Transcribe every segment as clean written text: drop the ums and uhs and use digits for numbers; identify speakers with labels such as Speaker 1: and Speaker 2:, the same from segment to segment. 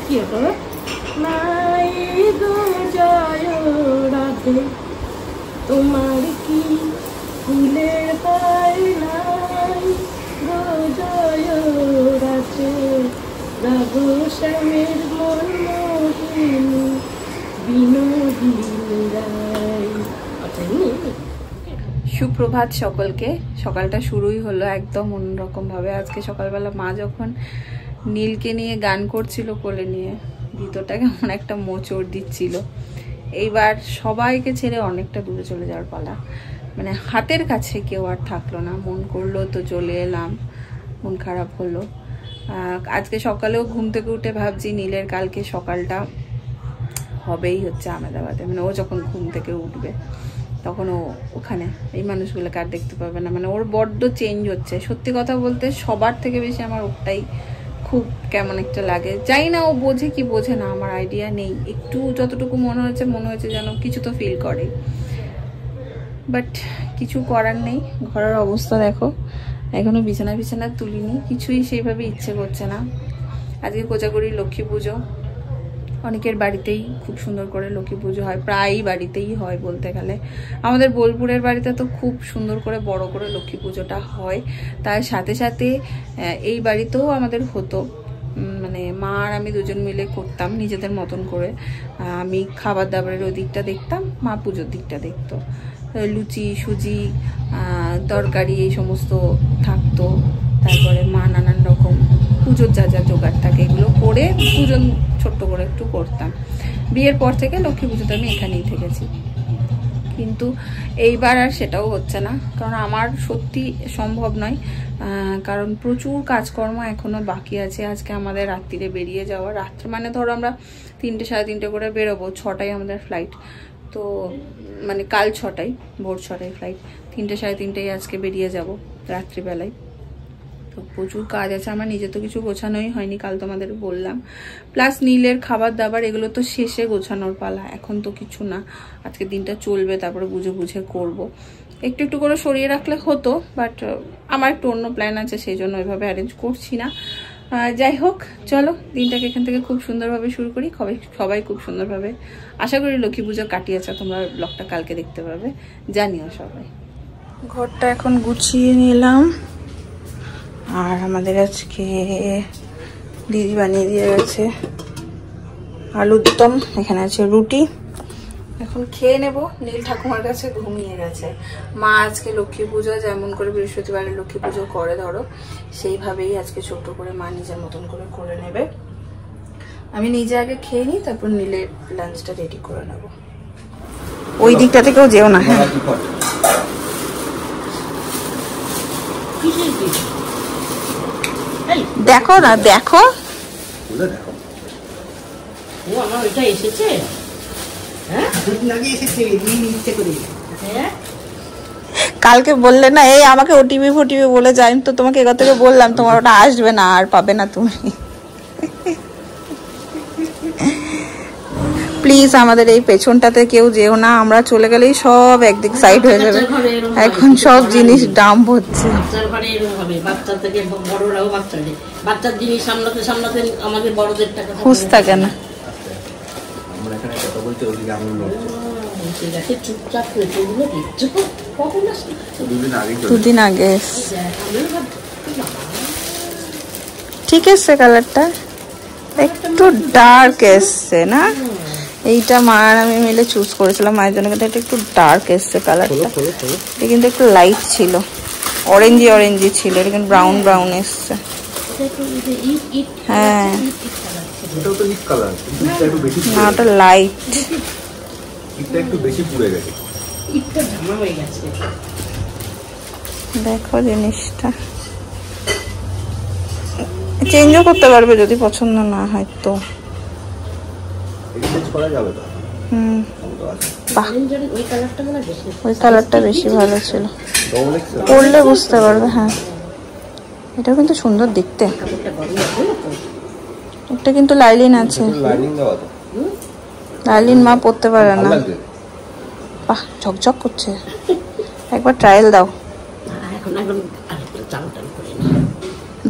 Speaker 1: কি হতো নাই গো জয় রাধে তোমার কি ফুলের পায় নাই গো জয় রাধে রাঘু শ্যামের মন মোহিনী বিনোদিনী রায়।
Speaker 2: সুপ্রভাত সকলকে। সকালটা শুরুই হলো একদম অন্যরকম ভাবে। আজকে সকালবেলা মা যখন নীলকে নিয়ে গান করছিল কোলে নিয়ে, ভিতরটা কেমন একটা মোচড় দিচ্ছিল। এইবার সবাইকে ছেড়ে অনেকটা দূরে চলে যাওয়ার পালা, মানে হাতের কাছে কেউ আর থাকলো না। মন করলো তো চলে এলাম, মন খারাপ হলো। আজকে সকালেও ঘুম থেকে উঠে ভাবছি নীলের কালকে সকালটা হবেই হচ্ছে আহমেদাবাদে, মানে ও যখন ঘুম থেকে উঠবে তখন ও ওখানে এই মানুষগুলোকে আর দেখতে পাবে না। মানে ওর বড্ড চেঞ্জ হচ্ছে। সত্যি কথা বলতে সবার থেকে বেশি আমার ওটাই খুব কেমন একটা লাগে। জানি না ও বোঝে কি বোঝে না, আমার আইডিয়া নেই। একটু যতটুকু মনে হয়েছে যেন কিছু তো ফিল করে, বাট কিছু করার নেই। ঘরের অবস্থা দেখো, এখনো বিছানা তুলিনি, কিছুই সেইভাবে ইচ্ছে করছে না। আজকে কোজাগরি লক্ষ্মী পুজো, অনেকের বাড়িতেই খুব সুন্দর করে লক্ষ্মী পুজো হয়, প্রায়ই বাড়িতেই হয় বলতে গেলে। আমাদের বোলপুরের বাড়িতে তো খুব সুন্দর করে বড় করে লক্ষ্মী পুজোটা হয়। তার সাথে সাথে এই বাড়িতেও আমাদের হতো, মানে মা আর আমি দুজন মিলে করতাম নিজেদের মতন করে। আমি খাবার দাবারের ওই দিকটা দেখতাম, মা পুজোর দিকটা দেখতো। লুচি সুজি তরকারি এই সমস্ত থাকতো। তারপরে মা নানান রকম পুজোর যা যা জোগাড় থাকে এগুলো করে পুজো ছোট্ট করে একটু করতাম। বিয়ের পর থেকে লক্ষ্মী পুজোতে আমি এখানেই থেকেছি, কিন্তু এইবার আর সেটাও হচ্ছে না, কারণ আমার সত্যি সম্ভব নয়। কারণ প্রচুর কাজকর্ম এখনো বাকি আছে। আজকে আমাদের রাত্রিরে বেরিয়ে যাওয়া, রাত্রে মানে ধরো আমরা 3টে সাড়ে 3টে করে বেরোবো, 6টায় আমাদের ফ্লাইট। তো মানে কাল 6টায়, ভোর 6টায় ফ্লাইট। 3টে সাড়ে 3টায় আজকে বেরিয়ে যাব রাত্রিবেলায়। তো প্রচুর কাজ আছে। আমার নিজে তো কিছু গোছানোই হয়নি, কাল তোমাদের বললাম। প্লাস নীলের খাবার দাবার এগুলো তো শেষে গোছানোর পালা, এখন তো কিছু না। আজকে দিনটা চলবে, তারপরে বুঝে করব। একটু একটু করে সরিয়ে রাখলে হতো, বাট আমার একটু অন্য প্ল্যান আছে, সেই জন্য ওইভাবে অ্যারেঞ্জ করছি না। যাই হোক, চলো দিনটাকে এখান থেকে খুব সুন্দরভাবে শুরু করি। সবাই খুব সুন্দরভাবে আশা করি লক্ষ্মী পুজো কাটিয়েছে। তোমরা ব্লগটা কালকে দেখতে পাবে, জানিও সবাই। ঘরটা এখন গুছিয়ে নিলাম, আর আমাদের আজকে দিদি বানিয়ে দিয়ে গেছে আলুর দম, এখানে আছে রুটি। এখন খেয়ে নেব। নীল ঠাকুমার কাছে ঘুমিয়ে গেছে। মা আজকে লক্ষ্মী পুজো যেমন করে বৃহস্পতিবারে লক্ষ্মী পুজো করে ধরো, সেইভাবেই আজকে ছোট্ট করে মা নিজের মতন করে নেবে। আমি নিজে আগে খেয়ে নিই, তারপর নীলের লাঞ্চটা রেডি করে নেব। ওই দিকটা থেকেও যেও না। হ্যাঁ দেখো না, দেখো কালকে বললে না এই আমাকে ওটিপি ফোটিপি বলে যায়, তো তোমাকে এবার থেকে বললাম তোমার ওটা আসবে না, আর পাবে না তুমি। প্লিজ আমাদের এই পেছনটাতে কেউ যেও না, আমরা চলে গেলেই সব একদিক সাইড হয়ে যাবে। এখন সব জিনিস ডাম্প হচ্ছে। হুঁশ থাকে না। দুদিন আগে ঠিক আছে, কালারটা একটু ডার্ক এসছে না? এইটা মা আর আমি মিলে চুজ করেছিলাম মায়ের জন্য, কিন্তু এটা একটু ডার্ক এসছে কালারটা। এটা কিন্তু একটু লাইট ছিল, অরেঞ্জি ছিল, এটা কিন্তু ব্রাউন এসছে। হ্যাঁ না, ওটা লাইট। দেখো জিনিসটা চেঞ্জও করতে পারবে যদি পছন্দ না হয় তো। ওই কালারটা বেশি ভালো ছিল, পরলে বুঝতে পারবে। হ্যাঁ এটা কিন্তু সুন্দর দেখতে। একটা কিন্তু লাইলিন আছে, লাইলিন মা পরতে পারে না। বাহ ঝকঝক করছে, একবার ট্রায়াল দাও।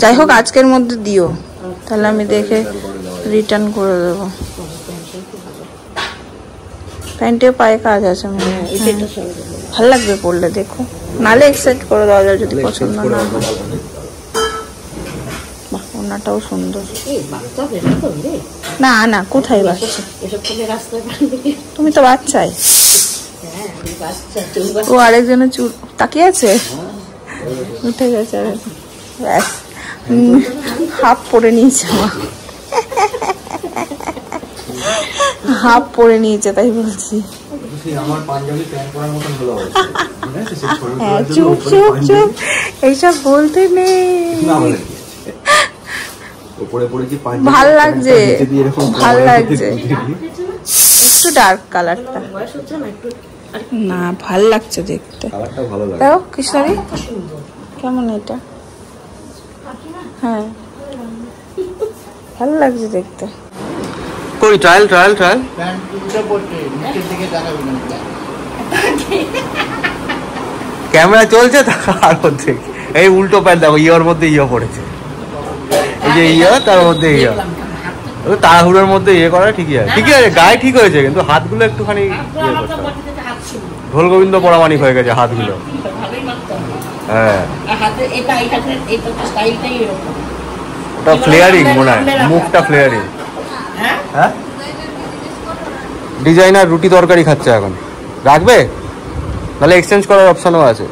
Speaker 2: যাই হোক আজকের মধ্যে দিও, তাহলে আমি দেখে রিটার্ন করে দেবো। প্যান্টে পায়ে কাজ আছে, ভালো লাগবে পরলে, দেখো, নালে এক্সচেঞ্জ করে দেওয়া যায় যদি পছন্দ না হয়। বাহ, ওনাটাও সুন্দর। না না, কোথায় বাচ্চা? তুমি তো বাচ্চাই। ও আরেকজনের চুল তাকিয়ে আছে, উঠে গেছে, ব্যাস হাফ পরে নিয়েছে, হাফ পরে নিয়েছে, তাই বলছি। হ্যাঁ, চুপ চুপ চুপ, এইসব বলতে নেই। ভাল লাগছে, ভাল লাগছে, একটু ডার্ক কালারটা না, ভাল লাগছে দেখতে। দেখো কৃষ্ণারি কেমন, এটা হ্যাঁ ভালো লাগছে দেখতে।
Speaker 3: কই ট্রায়াল ট্রায়াল ট্রায়াল ক্যামেরা চলছে তার মধ্যে এই উল্টো প্যান্ট দেখো, ইয়ের মধ্যে ইয়ে পড়েছে, এই যে ইয়ে তার মধ্যে ইয়ে, তাড়াহুড়োর মধ্যে ইয়ে করা ঠিকই আছে, ঠিকই আছে, গায়ে ঠিক হয়েছে, কিন্তু হাতগুলো একটুখানি ইয়ে করতে হবে। ঢোল গোবিন্দ পরামানিক হয়ে গেছে হাতগুলো। হ্যাঁ, ওটা ফ্লেয়ারিং মনে হয়, মুখটা ফ্লেয়ারিং। হ্যাঁ, ডিজাইনার রুটি তরকারি খাচ্ছে এখন, রাখবে নাহলে এক্সচেঞ্জ করার অপশনও আছে।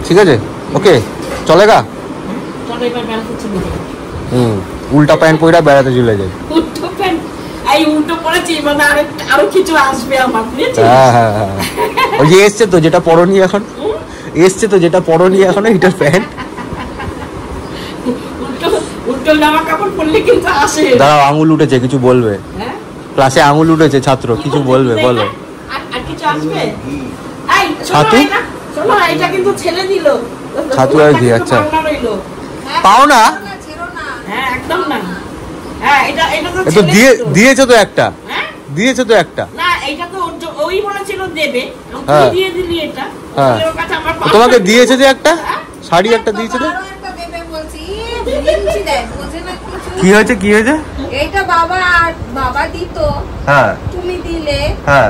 Speaker 3: ঠিক আছে, ওকে, চলেগা। উল্টা প্যান্ট পরে বেড়াতে চলে যায়। ওই যে এসছে তো যেটা পরনি এখন, এসছে তো যেটা পরনি এখন, এটার প্যান্ট। দাঁড়াও, আঙুল উঠেছে, কিছু বলবে? ক্লাসে আঙুল উঠেছে ছাত্র, কিছু বলবে, বলো। ছাতু ছাতু আর কি? আচ্ছা, পাও না তো দিয়েছে তো একটা, দিয়েছে তো একটা। তোমাকে দিয়েছে যে একটা শাড়ি, একটা দিয়েছে তো। কি হয়েছে, কি হয়েছে?
Speaker 2: এইটা বাবা দিত, তুমি দিলে,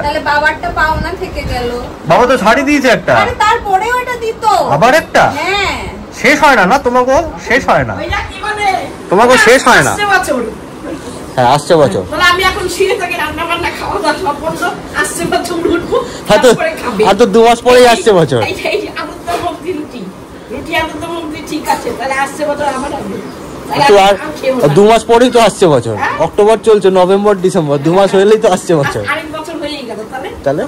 Speaker 2: তাহলে বাবারটা পাওনা থেকে গেল।
Speaker 3: বাবা তো শাড়ি দিয়েছে একটা,
Speaker 2: তারপরে ওটা দিত
Speaker 3: আবার একটা।
Speaker 2: হ্যাঁ,
Speaker 3: শেষ হয় না, না তোমাকে শেষ হয় না, তোমাকে শেষ হয় না। হ্যাঁ, আসছে বছর। আর তো 2 মাস পরেই আসছে বছর। আর 2 মাস পরেই তো আসছে বছর, অক্টোবর চলছে, নভেম্বর ডিসেম্বর, 2 মাস হলেই তো আসছে বছর। তাহলে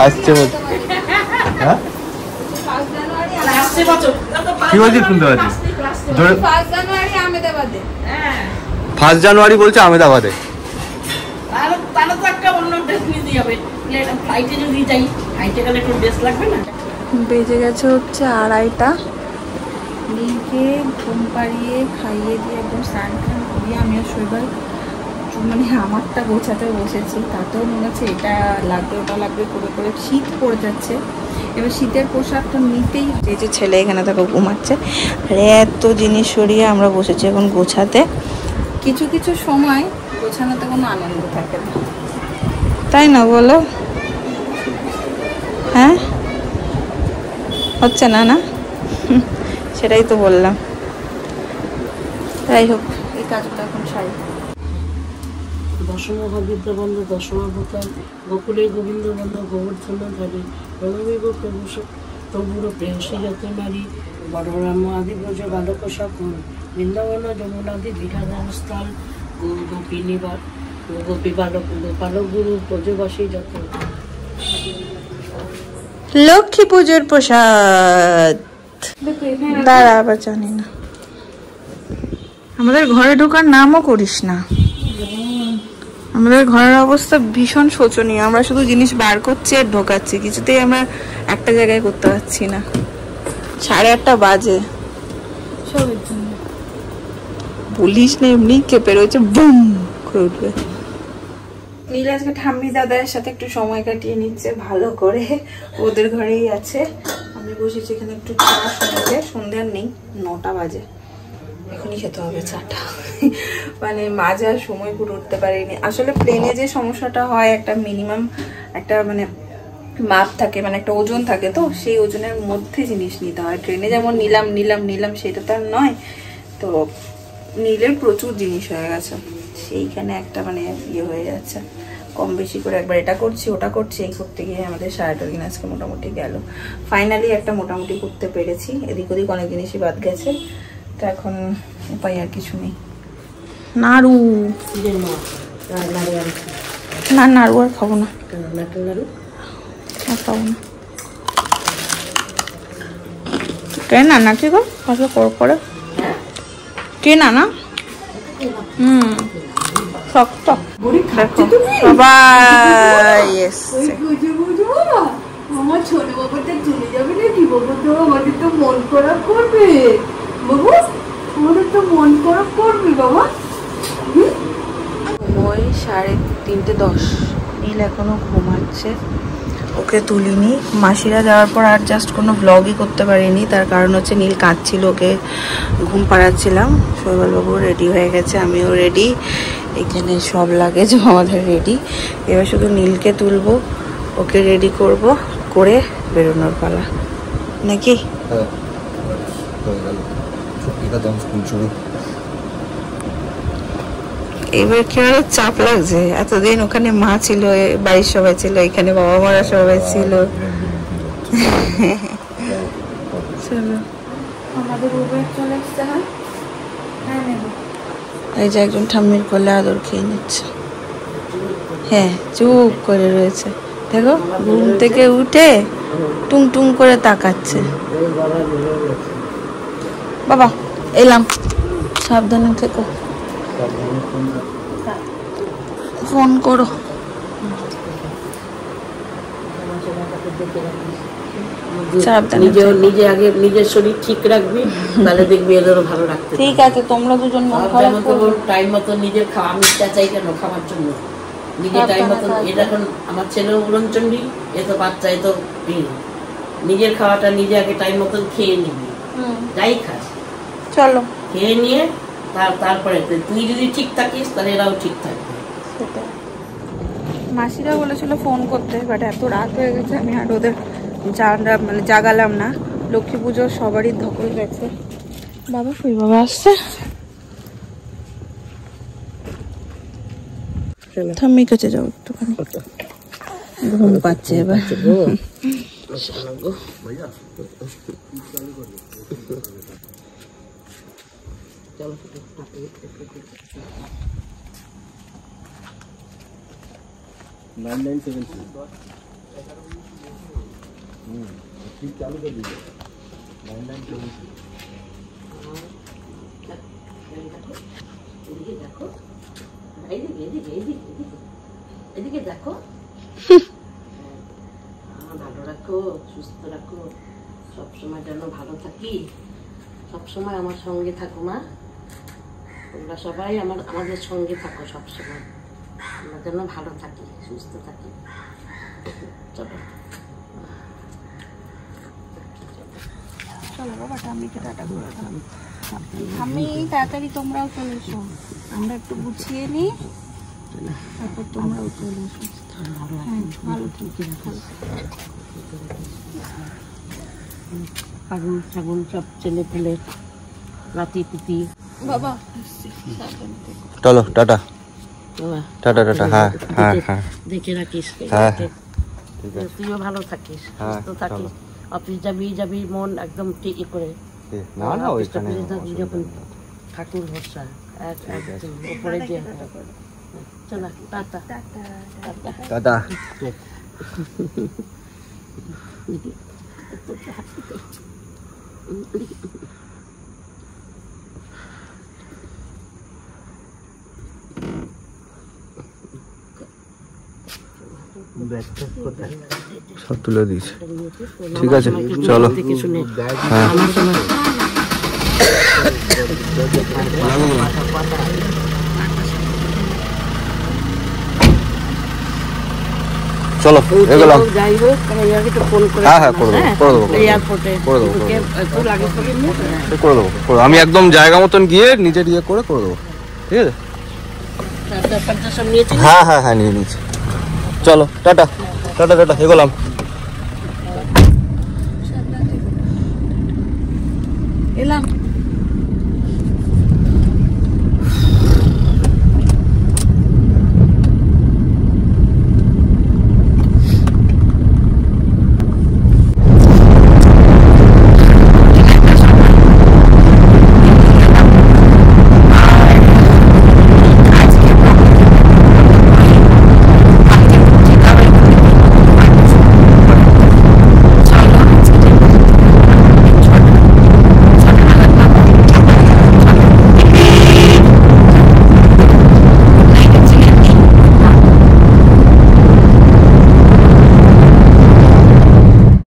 Speaker 3: আসছে বছর। কি বলছিস শুনতে পাচ্ছি? 1 জানুয়ারি বলছে আহমেদাবাদে।
Speaker 2: বেজে গেছে হচ্ছে 2:30টা। নীলকে ঘুম পাড়িয়ে খাইয়ে দিয়ে একদম স্নান টান করিয়ে আমি আর শৈবাল মানে আমারটা গোছাতে বসেছি। তাতেও মনে হচ্ছে এটা লাগবে ওটা লাগবে করে করে শীত পড়ে যাচ্ছে। এবার শীতের পোশাকটা নিতেই, এই যে ছেলে এখানে দেখো ঘুমাচ্ছে, আর এত জিনিস সরিয়ে আমরা বসেছি এখন গোছাতে। কিছু কিছু সময় গোছানোতে কোনো আনন্দ থাকে না, তাই না বলো? হ্যাঁ, হচ্ছে না, না সেটাই তো বললাম। যাই হোক, এই কাজটা এখন সারি।
Speaker 1: দশমহাবিদ্যাবন্ধ দশমাবতার গোকুলে গোবিন্দ বন্ধ গোবর্ধন ধারী রণবীব প্রভুর প্রেয়সী যত নারী বড়রাম আদি ব্রজ বালক সকল বৃন্দাবন যমুনাদি বিহার স্থল গোপী নিবার গোপী বালক গোপালক গুরু ব্রজবাসী যত।
Speaker 2: লক্ষ্মী পুজোর প্রসাদ দাঁড়া, আবার জানি না, আমাদের ঘরে ঢোকার নামও করিস না। আমাদের ঘরের অবস্থা ভীষণ শোচনীয়, আমরা শুধু জিনিস বার করছি আর ঢোকাচ্ছি, কিছুতেই আমরা একটা জায়গায় করতে পারছি না। 8:30 বাজে। সবের জন্য বলিস না, এমনি কেঁপে রয়েছে, বুম করে উঠবে। নীল আজকে ঠাম্মি দাদার সাথে একটু সময় কাটিয়ে নিচ্ছে ভালো করে, ওদের ঘরেই আছে। আমি বসেছি এখানে একটু চা শুনতে, সন্ধ্যার নেই, 9টা বাজে, এখনই খেতে হবে চাটা। মানে মাঝে আর সময় করে উঠতে পারিনি। আসলে প্লেনে যে সমস্যাটা হয়, একটা মিনিমাম একটা মানে মাপ থাকে, মানে একটা ওজন থাকে, তো সেই ওজনের মধ্যে জিনিস নিতে হয়। ট্রেনে যেমন নিলাম সেটা তো আর নয়। তো নীলের প্রচুর জিনিস হয়ে গেছে, সেইখানে একটা মানে ইয়ে হয়ে যাচ্ছে, কম বেশি করে একবার এটা করছি ওটা করছি, এই করতে গিয়ে আমাদের সারাটা দিন আজকে মোটামুটি গেল। ফাইনালি একটা মোটামুটি করতে পেরেছি, এদিক ওদিক অনেক জিনিসই বাদ গেছে। তো এখন উপায় আর কিছু নেই। নাড়ু না, নাড়ু আর খাবো না, খাবো না। কে না কি গো করে কে না শক্ত
Speaker 4: আমার ছোট বাবাটা চলে যাবে নাকি? বাবা তো আমাদের তো মন খারাপ করবে বাবু, আমাদের তো মন খারাপ করবে বাবা।
Speaker 2: ওই 3:30 নীল এখনো ঘুমাচ্ছে, ওকে তুলিনি। মাসিরা যাওয়ার পর আর জাস্ট কোনো ব্লগই করতে পারিনি, তার কারণ হচ্ছে নীল কাঁদছিল, ওকে ঘুম পাড়াচ্ছিলাম। শৈবালবাবু রেডি হয়ে গেছে, আমিও রেডি, এখানে সব লাগেজ আমাদের রেডি। এবার শুধু নীলকে তুলবো, ওকে রেডি করব, করে বেরোনোর পালা নাকি? এবার কি আরো চাপ লাগছে, এতদিন ওখানে মা ছিল, বাড়ির সবাই ছিল, এখানে বাবা মারা সবাই ছিল। চলো আমাদের উবের চলে এসছে। এই যে একজন ঠাম্মির কোলে আদর খেয়ে নিচ্ছে, হ্যাঁ চুপ করে রয়েছে, দেখো ঘুম থেকে উঠে টুং টুং করে তাকাচ্ছে। বাবা এলাম, সাবধানে থেকো, ফোন করো।
Speaker 1: নিজে আগে নিজের শরীর ঠিক রাখবি, তাহলে দেখবি এদেরও ভালো রাখতে।
Speaker 2: ঠিক আছে, তোমরা দুজন
Speaker 1: টাইম মতো নিজের খাওয়া, আমি চাই কেন খাওয়ার জন্য, নিজের টাইম মতো। এটা এখন আমার ছেলেও উড়নচণ্ডী, এ তো বাচ্চা, এ তো নিজের খাওয়াটা নিজে আগে টাইম মতো খেয়ে নিবি, যাই খাস
Speaker 2: চলো
Speaker 1: খেয়ে নিয়ে তারপরে তুই যদি ঠিক থাকিস তাহলে এরাও ঠিক থাকবে।
Speaker 2: মাসিরা বলেছিল ফোন করতে, বাট এত রাত হয়ে গেছে, আমি আর ওদের মানে জাগালাম না। লক্ষ্মী পুজো সবারই ধকল গেছে। বাবা কই? বাবা আসছে, ঠাম্মির কাছে যাও একটুখানি, ঘুম পাচ্ছে এবার।
Speaker 1: এদিকে দেখো, ভালো রাখো, সুস্থ রাখো, সবসময় যেন ভালো থাকি, সবসময় আমার সঙ্গে থাকো মা, তোমরা সবাই আমাদের সঙ্গে থাকো সবসময়, আমরা যেন ভালো থাকি, সুস্থ থাকি। চলো
Speaker 2: চলো বাবা, ঠাম্মিকে টাটা করে দাও। ঠাম্মি তাড়াতাড়ি তোমরাও চলে এসো, আমরা একটু গুছিয়ে নিই, তারপর তোমরাও চলে এসো। ভালো
Speaker 1: আগুন ছাগুন সব ছেলে ফেলে নাতি পুতি।
Speaker 2: বাবা
Speaker 3: চলো টাটা টাটা টাটা। হ্যাঁ হ্যাঁ হ্যাঁ
Speaker 1: দেখে রাখিস,
Speaker 3: হ্যাঁ
Speaker 1: তুইও ভালো থাকিস, সুস্থ থাকিস, অফিস যাবি মন একদম ঠিক করে।
Speaker 3: না না ওইখানে
Speaker 1: যখন ঠাকুর ভরসা উপরে যে। চলো টাটা
Speaker 3: টাটা। সব তুলে দিয়েছে, ঠিক আছে চলো। হ্যাঁ চলো এগোলাম।
Speaker 1: যাই হোক ইয়াকে তো ফোন করে
Speaker 3: হ্যাঁ হ্যাঁ করে দেবো করে দেবো
Speaker 1: এয়ারপোর্টে
Speaker 3: করে দেবো
Speaker 1: তোর লাগে করে নিয়ে
Speaker 3: করে দেবো করে দেবো। আমি একদম জায়গা মতন গিয়ে নিজের ইয়ে করে দেবো, ঠিক আছে?
Speaker 1: ব্যাপারটা সব নিয়েছি।
Speaker 3: হ্যাঁ হ্যাঁ হ্যাঁ নিয়ে নিয়েছি। চলো টাটা টাটা টাটা এগোলাম।